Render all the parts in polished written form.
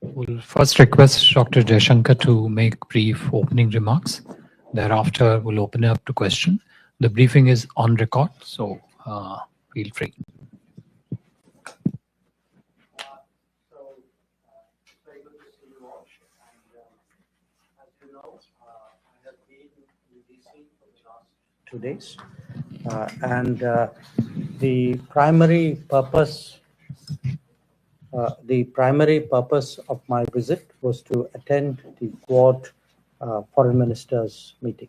We'll first request Dr. Jaishankar to make brief opening remarks. Thereafter, we'll open it up to question. The briefing is on record, so feel free. Very good to see you all. And as you know, I have been in DC for the last 2 days. The primary purpose of my visit was to attend the Quad Foreign Ministers meeting.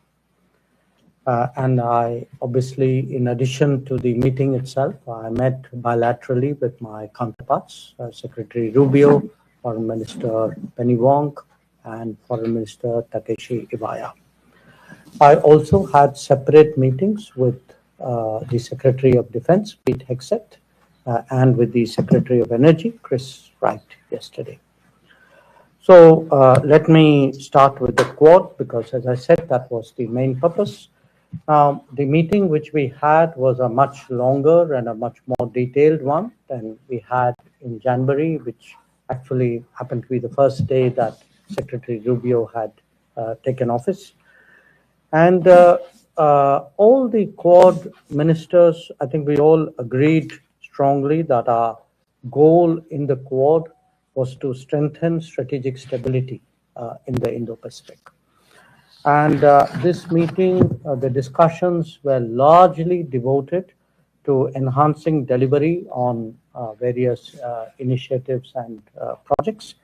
And I obviously, in addition to the meeting itself, I met bilaterally with my counterparts, Secretary Rubio, Foreign Minister Penny Wong, and Foreign Minister Takeshi Iwaya. I also had separate meetings with the Secretary of Defense, Pete Hegseth, and with the Secretary of Energy, Chris Wright, yesterday. So let me start with the Quad, because as I said, that was the main purpose. The meeting which we had was a much longer and a much more detailed one than we had in January, which actually happened to be the first day that Secretary Rubio had taken office. And all the Quad ministers, I think we all agreed strongly that our goal in the Quad was to strengthen strategic stability in the Indo-Pacific. And this meeting, the discussions were largely devoted to enhancing delivery on various initiatives and projects.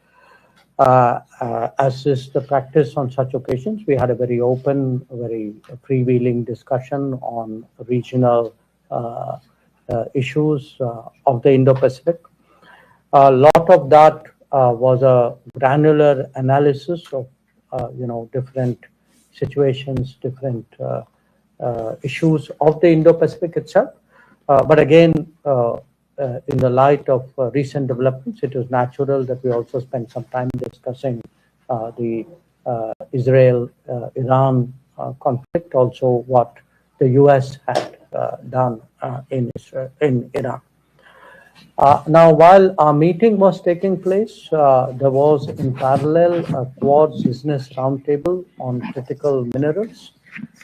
As is the practice on such occasions, we had a very open, very freewheeling discussion on regional issues of the Indo-Pacific. A lot of that was a granular analysis of different situations, different issues of the Indo-Pacific itself. But again, in the light of recent developments, it was natural that we also spend some time discussing the Israel-Iran conflict, also what the US had done in Iran. Now, while our meeting was taking place, there was in parallel a Quad business roundtable on critical minerals,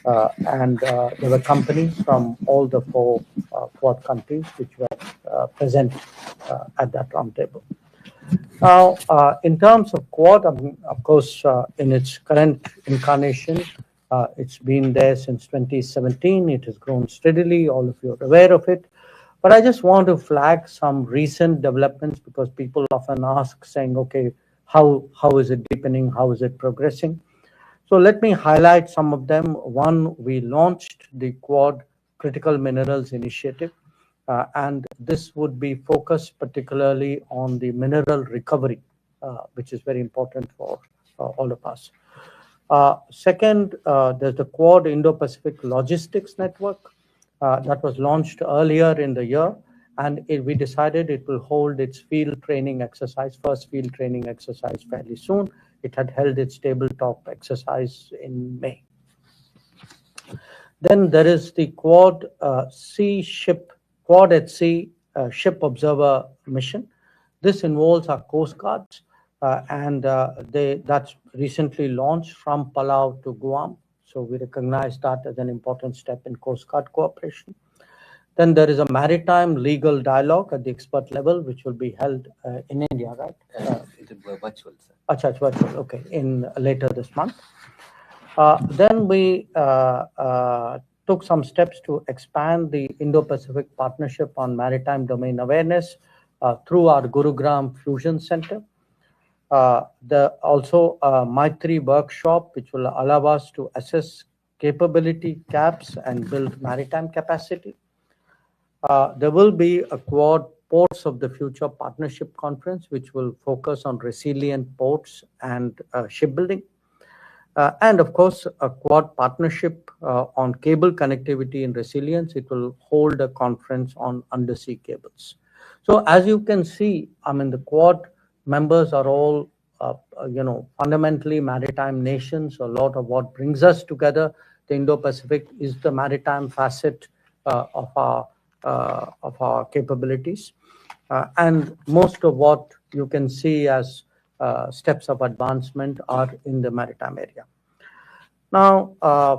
and there were companies from all the 4 Quad countries which were present at that roundtable. Now, in terms of Quad, of course, in its current incarnation, it's been there since 2017. It has grown steadily. All of you are aware of it. But I just want to flag some recent developments, because people often ask, saying, okay, how is it deepening? How is it progressing? So let me highlight some of them. One, we launched the Quad Critical Minerals Initiative, and this would be focused particularly on the mineral recovery, which is very important for all of us. Second, there's the Quad Indo-Pacific Logistics Network. That was launched earlier in the year, and we decided it will hold its field training exercise, first field training exercise, fairly soon. It had held its tabletop exercise in May. Then there is the Quad at Sea Ship Observer Mission. This involves our Coast Guards, and that's recently launched from Palau to Guam. So we recognize that as an important step in Coast Guard cooperation. Then there is a maritime legal dialogue at the expert level, which will be held in India, right? It's virtual, sir. Achha, it's virtual, okay, later this month. Then we took some steps to expand the Indo-Pacific Partnership on Maritime Domain Awareness through our Gurugram Fusion Center. Also a Maitri workshop, which will allow us to assess capability gaps and build maritime capacity. There will be a Quad Ports of the Future Partnership Conference, which will focus on resilient ports and shipbuilding. And of course, a Quad partnership on cable connectivity and resilience. It will hold a conference on undersea cables. So as you can see, the Quad members are all, fundamentally maritime nations. A lot of what brings us together the Indo-Pacific is the maritime facet of our capabilities. And most of what you can see as steps of advancement are in the maritime area. Now,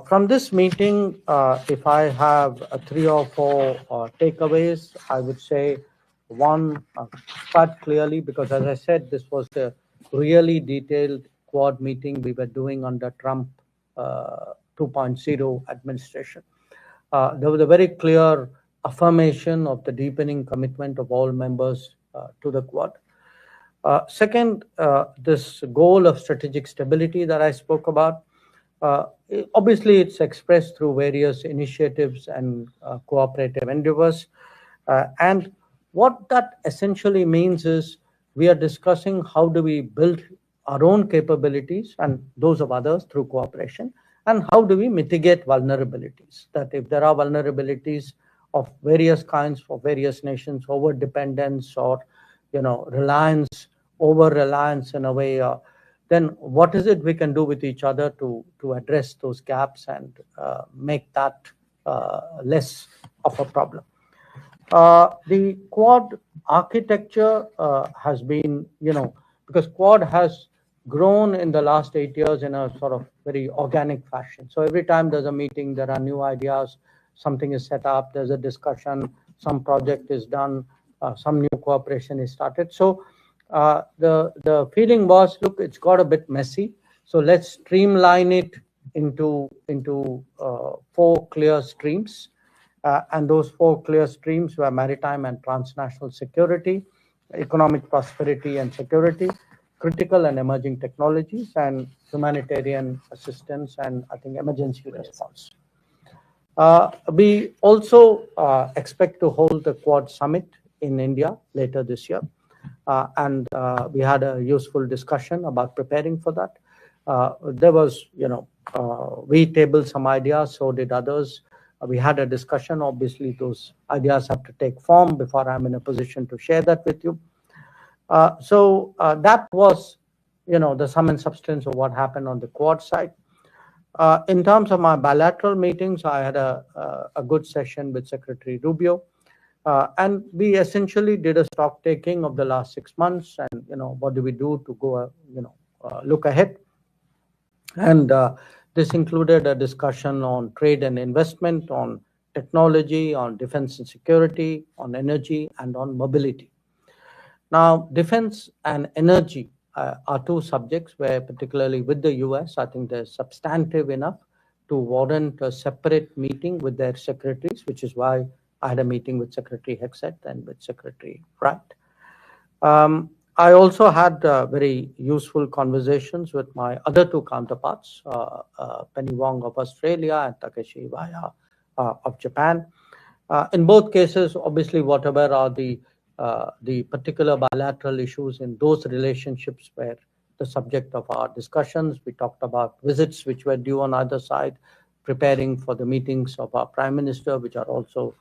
from this meeting, if I have 3 or 4 takeaways, I would say one, quite clearly, because as I said, this was a really detailed Quad meeting we were doing under Trump 2.0 administration. There was a very clear affirmation of the deepening commitment of all members to the Quad. Second, this goal of strategic stability that I spoke about, obviously it's expressed through various initiatives and cooperative endeavors. And what that essentially means is we are discussing how do we build our own capabilities and those of others through cooperation, and how do we mitigate vulnerabilities, that if there are vulnerabilities of various kinds for various nations, over dependence or reliance, over reliance in a way, then what is it we can do with each other to address those gaps and make that less of a problem. The Quad architecture has been, because Quad has grown in the last 8 years in a sort of very organic fashion. So every time there's a meeting, there are new ideas, something is set up, there's a discussion, some project is done, some new cooperation is started. So the feeling was, look, it's got a bit messy, so let's streamline it into 4 clear streams. And those 4 clear streams were maritime and transnational security, economic prosperity and security, critical and emerging technologies, and humanitarian assistance, and I think emergency response. We also expect to hold the Quad Summit in India later this year. And we had a useful discussion about preparing for that. There was, we tabled some ideas, so did others. We had a discussion. Obviously, those ideas have to take form before I'm in a position to share that with you. So that was, the sum and substance of what happened on the Quad side. In terms of my bilateral meetings, I had a good session with Secretary Rubio. And we essentially did a stock taking of the last 6 months, and what do we do to go, look ahead. And this included a discussion on trade and investment, on technology, on defense and security, on energy, and on mobility. Now, defense and energy are 2 subjects where, particularly with the US, I think they're substantive enough to warrant a separate meeting with their secretaries, which is why I had a meeting with Secretary Hexet and with Secretary Wright. I also had very useful conversations with my other 2 counterparts, Penny Wong of Australia and Takeshi Iwaya of Japan. In both cases, obviously, whatever are the particular bilateral issues in those relationships were the subject of our discussions. We talked about visits which were due on either side, preparing for the meetings of our Prime Minister, which are also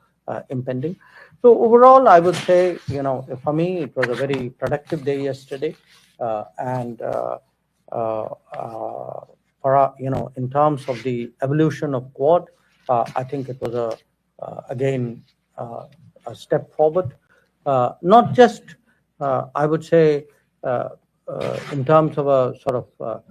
impending. So overall, I would say, for me, it was a very productive day yesterday. And for in terms of the evolution of Quad, I think it was again a step forward. Not just, I would say, in terms of a sort of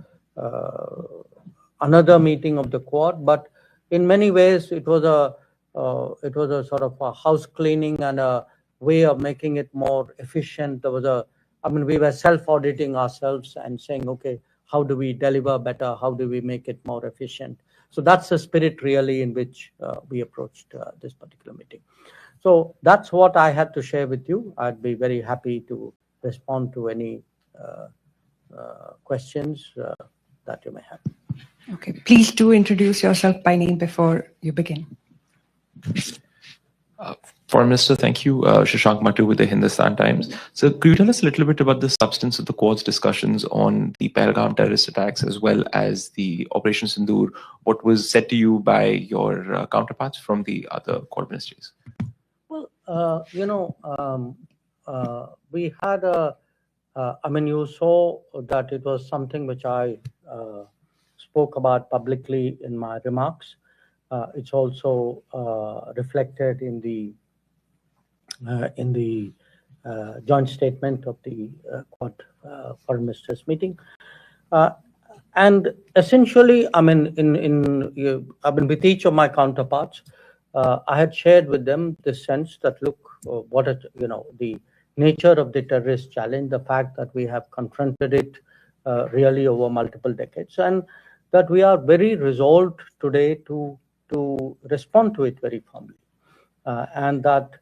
another meeting of the Quad, but in many ways it was a sort of a house cleaning and a way of making it more efficient. There was we were self-auditing ourselves and saying, okay, how do we deliver better? How do we make it more efficient? So that's the spirit really in which we approached this particular meeting. So that's what I had to share with you. I'd be very happy to respond to any questions that you may have. Okay, please do introduce yourself by name before you begin. Foreign Minister, thank you. Shashank Matu with the Hindustan Times. So could you tell us a little bit about the substance of the Quad's discussions on the Pahalgam terrorist attacks as well as the Operation Sindoor? What was said to you by your counterparts from the other Quad ministries? Well, we had you saw that it was something which I spoke about publicly in my remarks. It's also reflected in the joint statement of the Quad Foreign Ministers meeting. And essentially, I mean, with each of my counterparts, I had shared with them the sense that, look, the nature of the terrorist challenge, the fact that we have confronted it really over multiple decades, and that we are very resolved today to respond to it very firmly, and that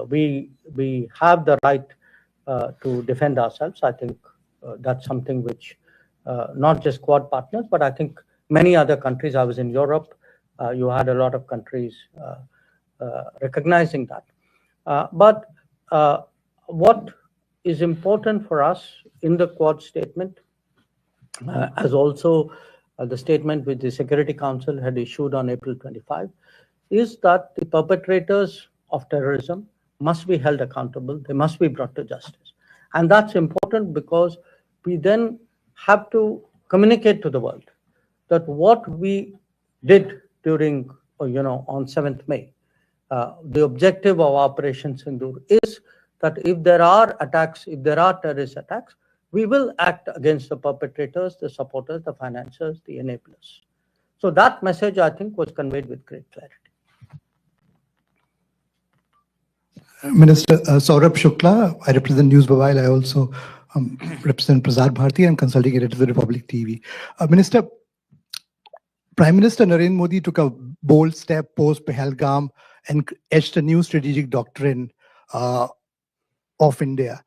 we have the right to defend ourselves. I think that's something which not just Quad partners, but I think many other countries. I was in Europe. You had a lot of countries recognizing that. But what is important for us in the Quad statement, as also the statement which the Security Council had issued on April 25, is that the perpetrators of terrorism must be held accountable. They must be brought to justice. And that's important because we then have to communicate to the world that what we did during, on 7th May, the objective of Operation Sindoor is that if there are attacks, if there are terrorist attacks, we will act against the perpetrators, the supporters, the financiers, the enablers. So that message, I think, was conveyed with great clarity. Minister Saurabh Shukla, I represent News Mobile. I also represent Prasar Bharati and consulting editor of the Republic TV. Minister, Prime Minister Narendra Modi took a bold step post Pahalgam and etched a new strategic doctrine of India.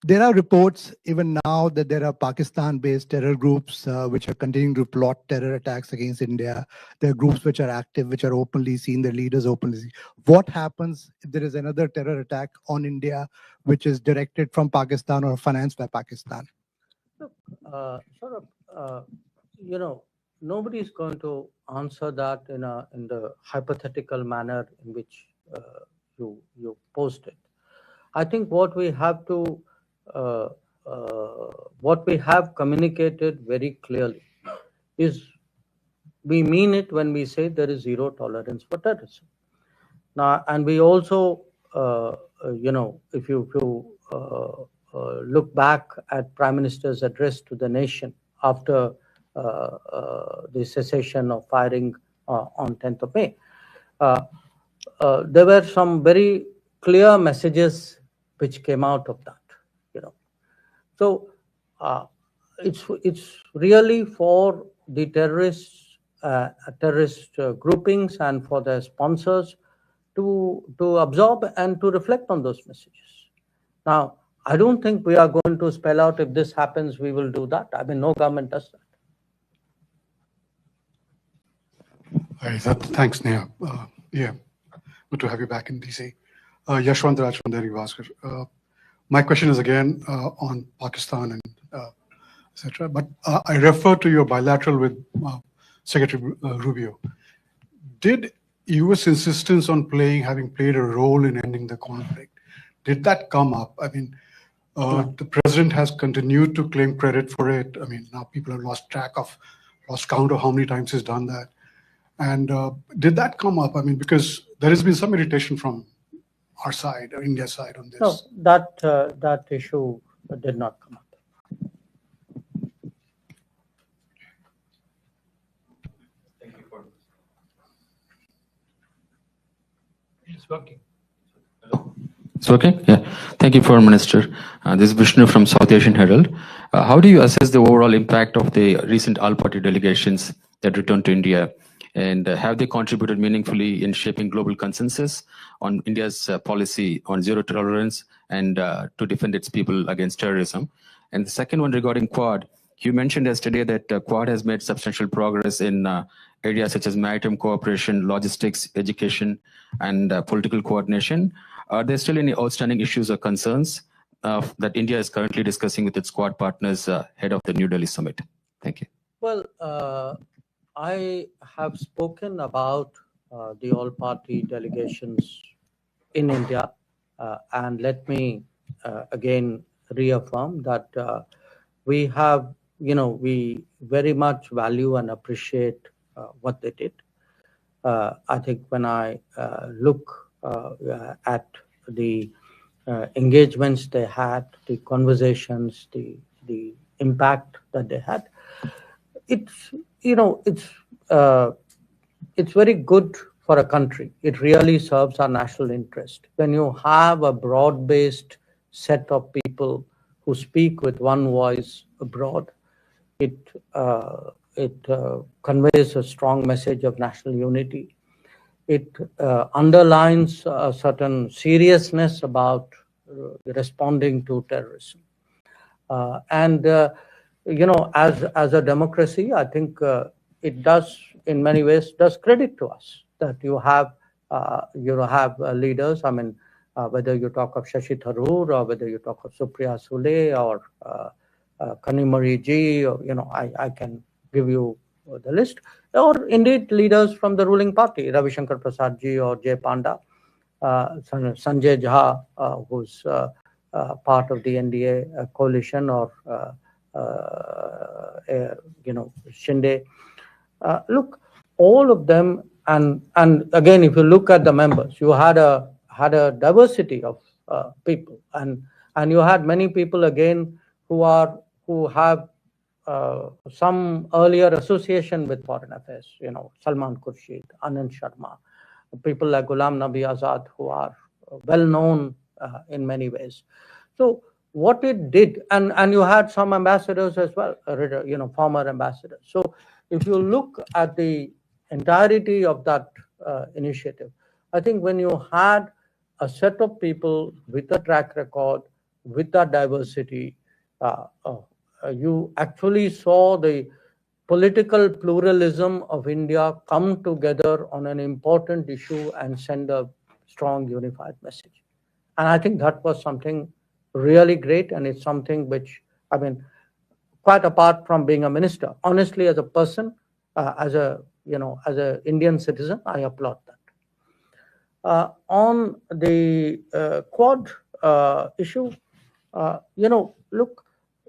There are reports even now that there are Pakistan-based terror groups which are continuing to plot terror attacks against India. There are groups which are active, which are openly seen, their leaders openly seen. What happens if there is another terror attack on India which is directed from Pakistan or financed by Pakistan? Look, nobody is going to answer that in the hypothetical manner in which you posed it. I think what we have to what we have communicated very clearly is we mean it when we say there is zero tolerance for terrorism. Now, and we also, if you look back at Prime Minister's address to the nation after the cessation of firing on 10th of May, there were some very clear messages which came out of that. So it's really for the terrorist groupings and for their sponsors to absorb and to reflect on those messages. Now, I don't think we are going to spell out if this happens, we will do that. I mean, no government does that. Thanks, Neha. Yeah, good to have you back in DC. Yashwant Raj from Daily Bhaskar. My question is again on Pakistan and etc. But I refer to your bilateral with Secretary Rubio. Did U.S. insistence on having played a role in ending the conflict, did that come up? I mean, the president has continued to claim credit for it. I mean, now people have lost count of how many times he's done that. And did that come up? I mean, because there has been some irritation from our side, or India's side on this. No, that issue did not come up. Thank you for it's working. It's working? Yeah. Thank you, Foreign Minister. This is Vishnu from South Asian Herald. How do you assess the overall impact of the recent all-party delegations that returned to India? And have they contributed meaningfully in shaping global consensus on India's policy on zero tolerance and to defend its people against terrorism? And the second one regarding Quad, you mentioned yesterday that Quad has made substantial progress in areas such as maritime cooperation, logistics, education, and political coordination. Are there still any outstanding issues or concerns that India is currently discussing with its Quad partners ahead of the New Delhi summit? Thank you. Well, I have spoken about the all-party delegations in India, and let me again reaffirm that we have we very much value and appreciate what they did. I think when I look at the engagements they had, the conversations, the impact that they had, it's very good for a country. It really serves our national interest. When you have a broad-based set of people who speak with one voice abroad, it conveys a strong message of national unity. It underlines a certain seriousness about responding to terrorism. And as a democracy, I think it does, in many ways, does credit to us that you have leaders. I mean, whether you talk of Shashi Tharoor or whether you talk of Supriya Sule or Kanimari Ji, or, I can give you the list, or indeed leaders from the ruling party, Ravishankar Prasad Ji or Jay Panda, Sanjay Jha, who's part of the NDA coalition, or Shinde. Look, all of them, and again, if you look at the members, you had a diversity of people, and you had many people again who have some earlier association with foreign affairs. Salman Khurshid, Anand Sharma, people like Ghulam Nabi Azad, who are well known in many ways. So what it did, and you had some ambassadors as well, former ambassadors. So if you look at the entirety of that initiative, I think when you had a set of people with a track record, with that diversity, you actually saw the political pluralism of India come together on an important issue and send a strong unified message. And I think that was something really great, and it's something which, I mean, quite apart from being a minister, honestly, as a person, as a Indian citizen, I applaud that. On the Quad issue, look,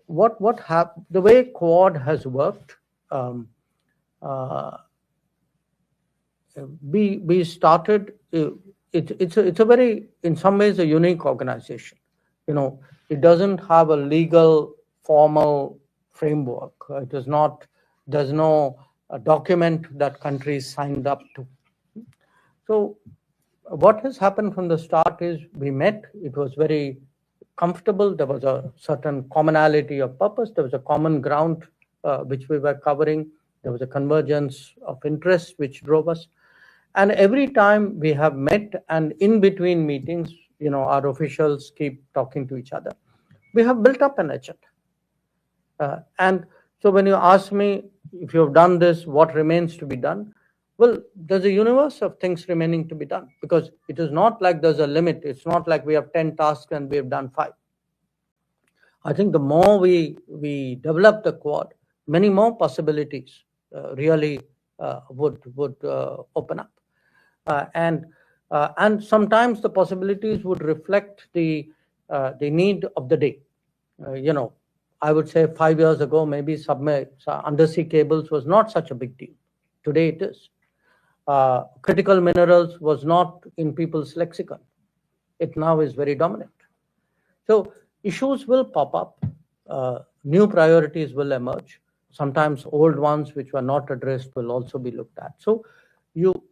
what happened, the way Quad has worked, we started, it's a very, in some ways, a unique organization. It doesn't have a legal formal framework. It is not, there's no document that countries signed up to. So what has happened from the start is we met, it was very comfortable, there was a certain commonality of purpose, there was a common ground which we were covering, there was a convergence of interests which drove us. And every time we have met, and in between meetings, our officials keep talking to each other, we have built up an agenda. And so when you ask me, if you've done this, what remains to be done? Well, there's a universe of things remaining to be done, because it is not like there's a limit. It's not like we have 10 tasks and we have done 5. I think the more we develop the Quad, many more possibilities really would open up. And sometimes the possibilities would reflect the need of the day. I would say 5 years ago, maybe undersea cables was not such a big deal. Today it is. Critical minerals was not in people's lexicon. It now is very dominant. So issues will pop up. New priorities will emerge. Sometimes old ones which were not addressed will also be looked at. So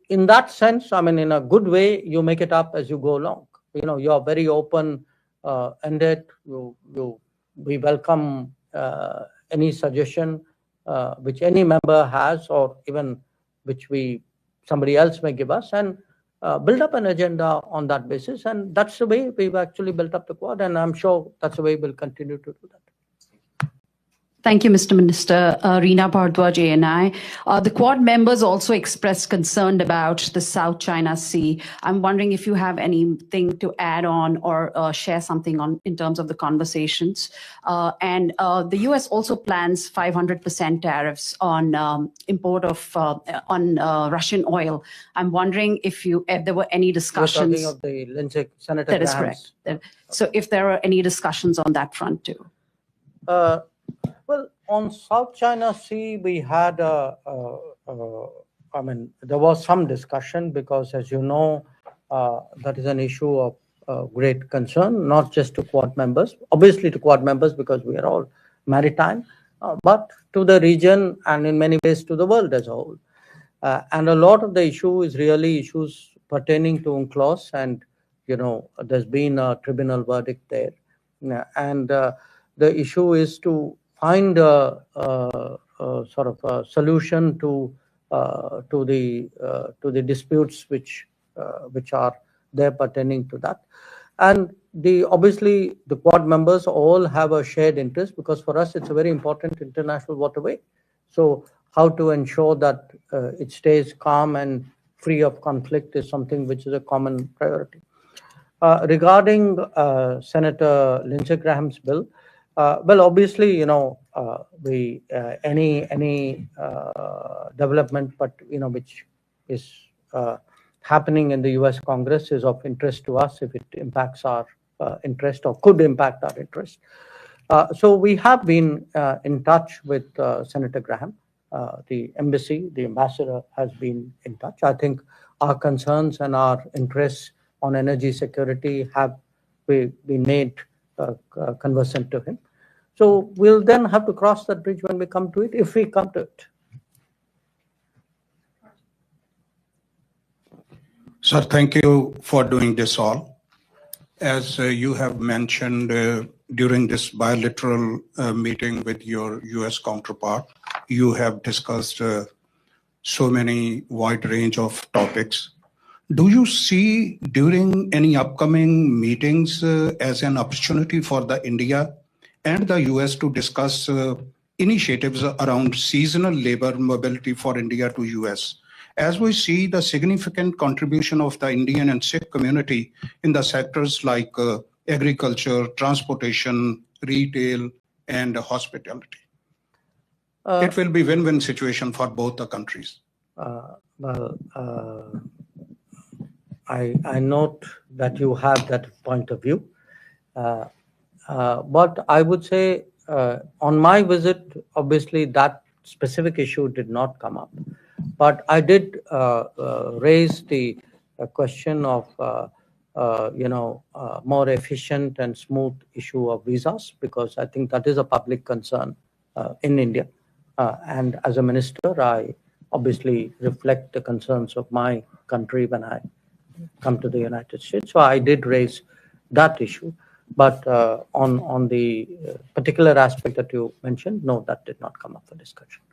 in that sense, I mean, in a good way, you make it up as you go along. You are very open-ended. We welcome any suggestion which any member has, or even which somebody else may give us, and build up an agenda on that basis. And that's the way we've actually built up the Quad, and I'm sure that's the way we'll continue to do that. Thank you, Mr. Minister. Reena Bhardwaj, ANI. The Quad members also expressed concern about the South China Sea. I'm wondering if you have anything to add on or share something on in terms of the conversations. And the US also plans 500% tariffs on import of on Russian oil. I'm wondering if there were any discussions. You're talking of the Lindsay, Senator That is Graham's. correct. So if there are any discussions on that front too. Well, on South China Sea, we had there was some discussion because, as you know, that is an issue of great concern, not just to Quad members, obviously to Quad members because we are all maritime, but to the region and in many ways to the world as a whole. And a lot of the issue is really issues pertaining to UNCLOS, and there's been a tribunal verdict there, and the issue is to find a sort of a solution to the disputes which are there pertaining to that. And obviously the Quad members all have a shared interest, because for us it's a very important international waterway. So how to ensure that it stays calm and free of conflict is something which is a common priority. Regarding Senator Lindsey Graham's bill, well, obviously, any development, but which is happening in the U.S. Congress is of interest to us if it impacts our interest or could impact our interest. So we have been in touch with Senator Graham. The embassy, the ambassador has been in touch. I think our concerns and our interests on energy security have been made conversant to him. So we'll then have to cross that bridge when we come to it, if we come to it. Sir, thank you for doing this all. As you have mentioned during this bilateral meeting with your US counterpart, you have discussed so many wide range of topics. Do you see during any upcoming meetings as an opportunity for the India and the US to discuss initiatives around seasonal labor mobility for India to US? As we see the significant contribution of the Indian and Sikh community in the sectors like agriculture, transportation, retail, and hospitality. It will be win-win situation for both the countries. I note that you have that point of view. But I would say on my visit, obviously that specific issue did not come up. But I did raise the question of more efficient and smooth issue of visas, because I think that is a public concern in India. And as a minister, I obviously reflect the concerns of my country when I come to the United States. So I did raise that issue. But on the particular aspect that you mentioned, no, that did not come up for discussion.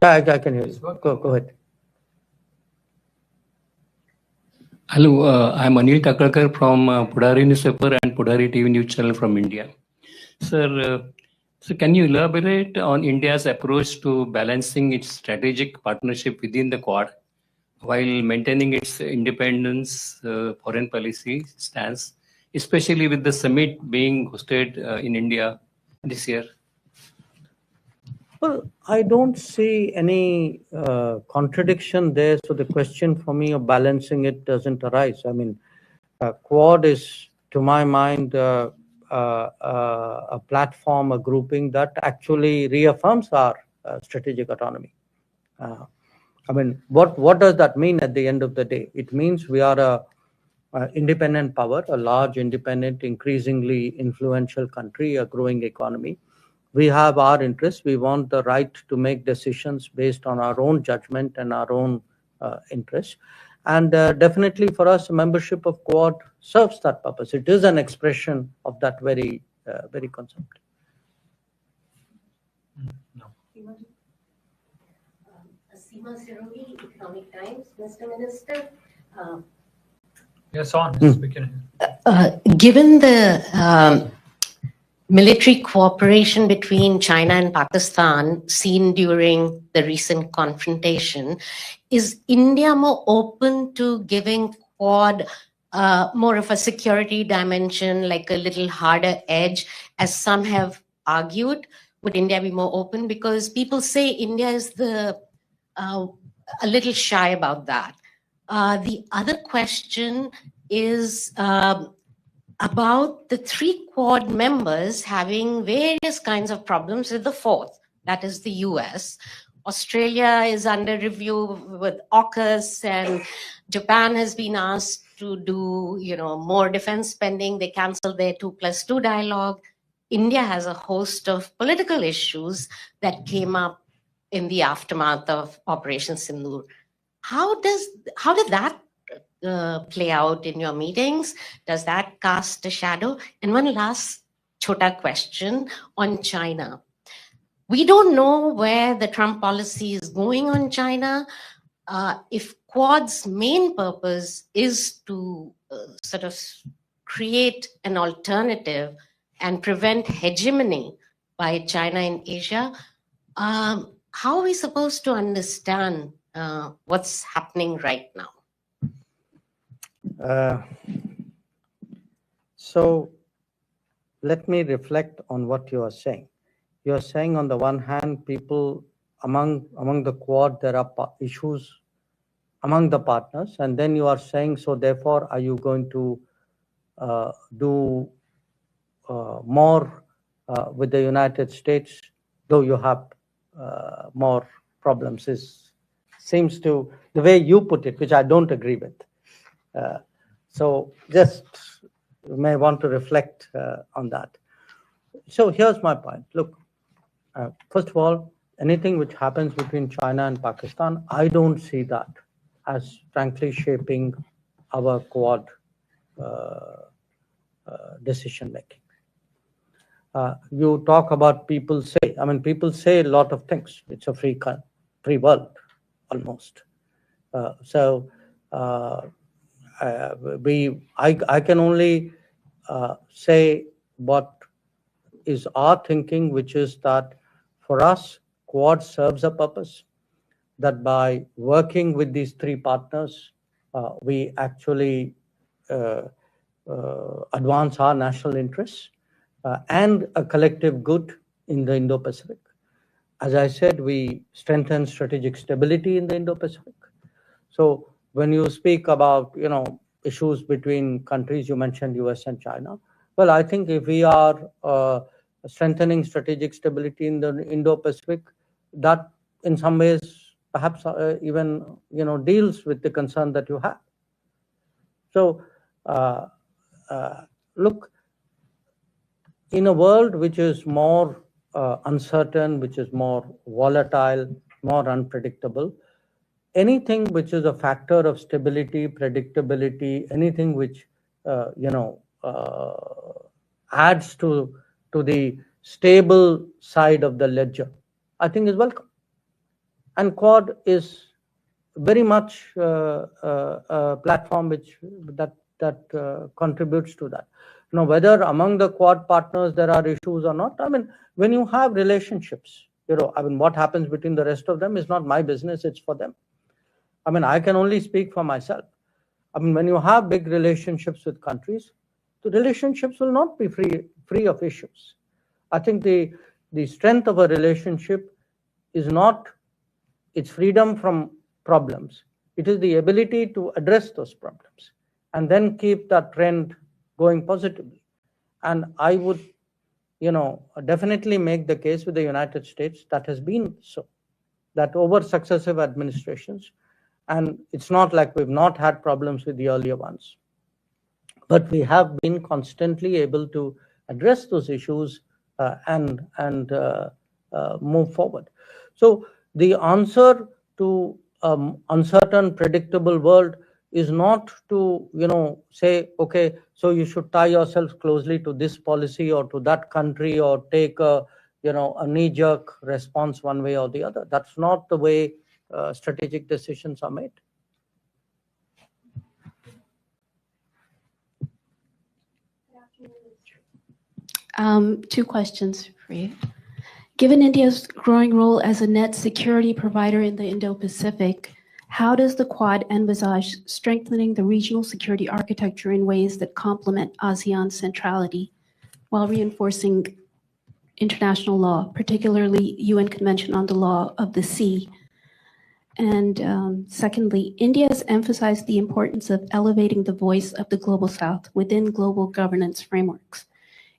Yeah, I can hear you. Go ahead. Hello, I'm Anil Takalkar from Pudari newspaper and Pudari TV news channel from India. Sir, so can you elaborate on India's approach to balancing its strategic partnership within the Quad while maintaining its independence foreign policy stance, especially with the summit being hosted in India this year? Well, I don't see any contradiction there. So the question for me of balancing it doesn't arise. I mean, Quad is, to my mind, a platform, a grouping that actually reaffirms our strategic autonomy. I mean, what does that mean at the end of the day? It means we are a independent power, a large, independent, increasingly influential country, a growing economy. We have our interests. We want the right to make decisions based on our own judgment and our own interests. And definitely for us, membership of Quad serves that purpose. It is an expression of that very concept. Seema Sironi, Economic Times. Mr. Minister. Yes, on. We can. Given the military cooperation between China and Pakistan seen during the recent confrontation, is India more open to giving Quad more of a security dimension, like a little harder edge, as some have argued? Would India be more open? Because people say India is a little shy about that. The other question is, about the 3 Quad members having various kinds of problems with the 4th, that is the US. Australia is under review with AUKUS, and Japan has been asked to do, more defense spending. They canceled their 2+2 dialogue. India has a host of political issues that came up in the aftermath of Operation Sindoor. How did that play out in your meetings? Does that cast a shadow? And one last chota question on China. We don't know where the Trump policy is going on China. If Quad's main purpose is to sort of create an alternative and prevent hegemony by China in Asia, how are we supposed to understand what's happening right now? So let me reflect on what you are saying. You are saying on the one hand, people among the Quad, there are issues among the partners, and then you are saying, so therefore, are you going to do more with the United States, though you have more problems? Seems to, the way you put it, which I don't agree with. So just you may want to reflect on that. So here's my point. Look, first of all, anything which happens between China and Pakistan, I don't see that as frankly shaping our Quad decision making. You talk about people say, people say a lot of things. It's a free world, almost. I can only say what is our thinking, which is that for us, Quad serves a purpose, that by working with these 3 partners, we actually advance our national interests and a collective good in the Indo-Pacific. As I said, we strengthen strategic stability in the Indo-Pacific. So when you speak about, issues between countries, you mentioned US and China. Well, I think if we are strengthening strategic stability in the Indo-Pacific, that in some ways perhaps even deals with the concern that you have. So look, in a world which is more uncertain, which is more volatile, more unpredictable, anything which is a factor of stability, predictability, anything which adds to the stable side of the ledger, I think is welcome. And Quad is very much a platform that contributes to that. Whether among the Quad partners there are issues or not, when you have relationships, what happens between the rest of them is not my business, it's for them. I can only speak for myself. When you have big relationships with countries, the relationships will not be free of issues. I think the strength of a relationship is not its freedom from problems. It is the ability to address those problems and then keep that trend going positively. And I would, definitely make the case with the United States that has been so, that over successive administrations, and it's not like we've not had problems with the earlier ones, but we have been constantly able to address those issues and move forward. So the answer to uncertain, predictable world is not to say, okay, so you should tie yourselves closely to this policy or to that country or take a knee-jerk response one way or the other. That's not the way strategic decisions are made. Two questions for you. Given India's growing role as a net security provider in the Indo-Pacific, how does the Quad envisage strengthening the regional security architecture in ways that complement ASEAN's centrality while reinforcing international law, particularly UN Convention on the Law of the Sea? And secondly, India has emphasized the importance of elevating the voice of the Global South within global governance frameworks.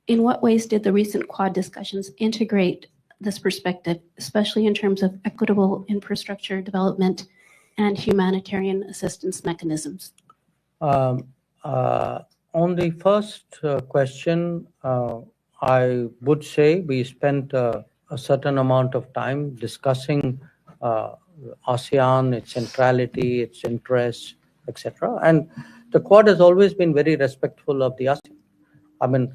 In what ways did the recent Quad discussions integrate this perspective, especially in terms of equitable infrastructure development and humanitarian assistance mechanisms? On the first question, I would say we spent a certain amount of time discussing ASEAN, its centrality, its interests, etc. And the Quad has always been very respectful of the ASEAN. I mean,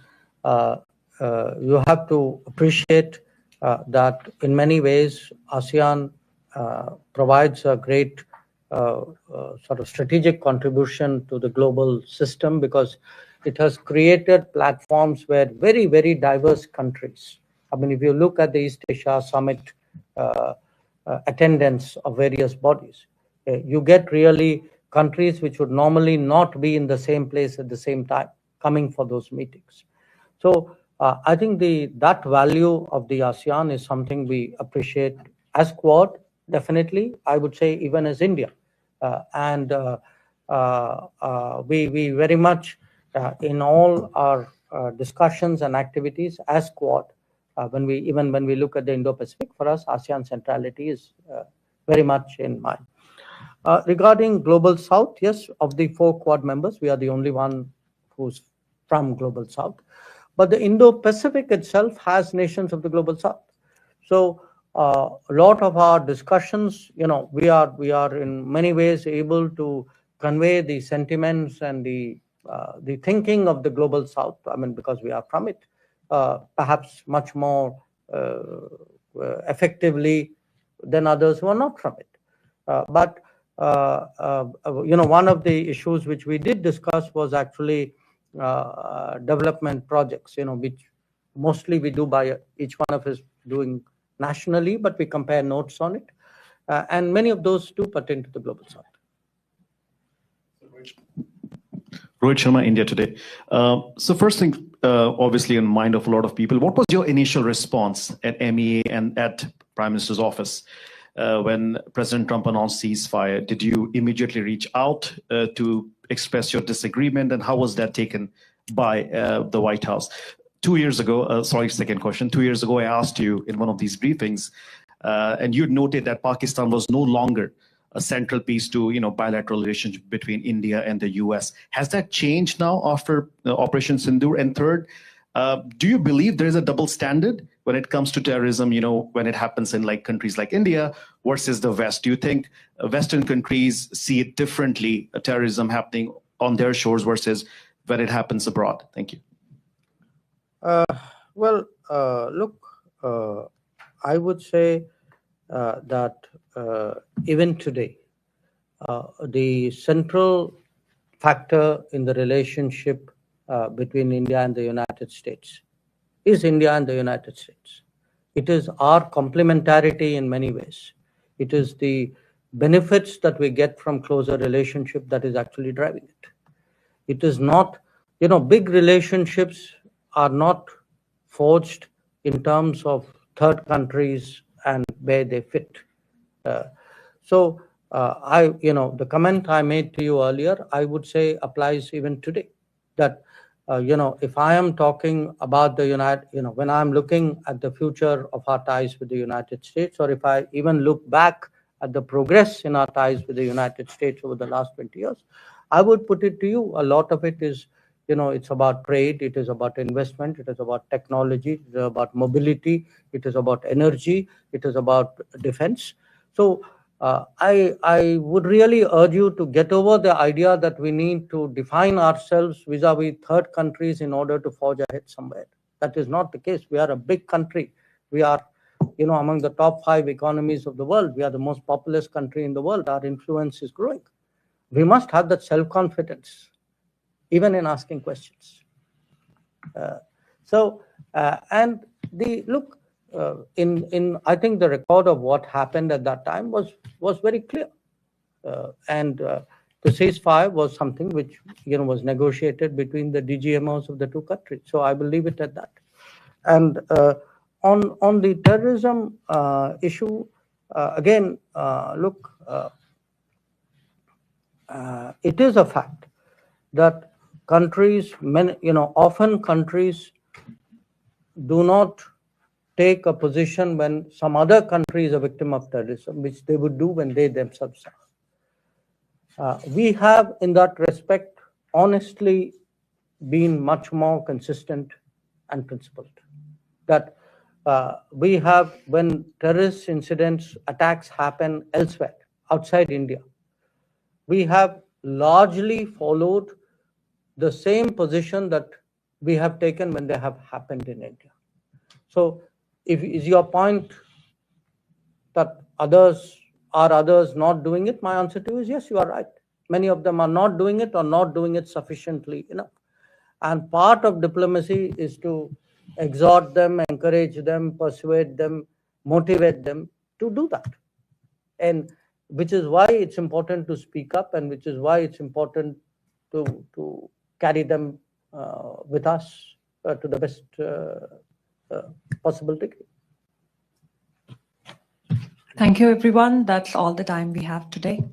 you have to appreciate that in many ways ASEAN provides a great sort of strategic contribution to the global system because it has created platforms where very, very diverse countries. I mean, if you look at the East Asia Summit attendance of various bodies, you get really countries which would normally not be in the same place at the same time coming for those meetings. So I think that value of the ASEAN is something we appreciate as Quad, definitely, I would say even as India. We very much, in all our discussions and activities as Quad, when we look at the Indo-Pacific, for us, ASEAN centrality is very much in mind. Regarding Global South, yes, of the 4 Quad members, we are the only one who's from Global South. But the Indo-Pacific itself has nations of the Global South. So a lot of our discussions, we are in many ways able to convey the sentiments and the thinking of the Global South. I mean, because we are from it, perhaps much more effectively than others who are not from it. But one of the issues which we did discuss was actually development projects, which mostly we do by each one of us doing nationally, but we compare notes on it. And many of those do pertain to the Global South. Rohit Sharma, India Today. So first thing, obviously in mind of a lot of people, what was your initial response at MEA and at Prime Minister's office when President Trump announced ceasefire? Did you immediately reach out to express your disagreement, and how was that taken by the White House? 2 years ago, second question. 2 years ago, I asked you in one of these briefings, and you noted that Pakistan was no longer a central piece to bilateral relationship between India and the US. Has that changed now after Operation Sindoor? And third, do you believe there is a double standard when it comes to terrorism, when it happens in countries like India versus the West? Do you think Western countries see it differently, terrorism happening on their shores versus when it happens abroad? Thank you. Look, I would say that even today, the central factor in the relationship between India and the United States is India and the United States. It is our complementarity in many ways. It is the benefits that we get from closer relationship that is actually driving it. It is not, big relationships are not forged in terms of third countries and where they fit. The comment I made to you earlier, I would say applies even today. That if I am talking about the when I'm looking at the future of our ties with the United States, or if I even look back at the progress in our ties with the United States over the last 20 years, I would put it to you, a lot of it is, it's about trade, it is about investment, it is about technology, it is about mobility, it is about energy, it is about defense. So I would really urge you to get over the idea that we need to define ourselves vis-a-vis third countries in order to forge ahead somewhere. That is not the case. We are a big country. We are, among the top 5 economies of the world. We are the most populous country in the world. Our influence is growing. We must have that self-confidence, even in asking questions. I think the record of what happened at that time was very clear. The ceasefire was something which was negotiated between the DGMOs of the 2 countries. So I will leave it at that. And on the terrorism issue, Again, look, it is a fact that countries, often countries do not take a position when some other country is a victim of terrorism, which they would do when they themselves are. We have, in that respect, honestly been much more consistent and principled. That we have, when terrorist incidents, attacks happen elsewhere, outside India, we have largely followed the same position that we have taken when they have happened in India. So, if is your point that others not doing it, my answer to you is yes, you are right. Many of them are not doing it or not doing it sufficiently enough. And part of diplomacy is to exhort them, encourage them, persuade them, motivate them to do that. And which is why it's important to speak up, and which is why it's important to carry them with us to the best possible degree. Thank you, everyone. That's all the time we have today.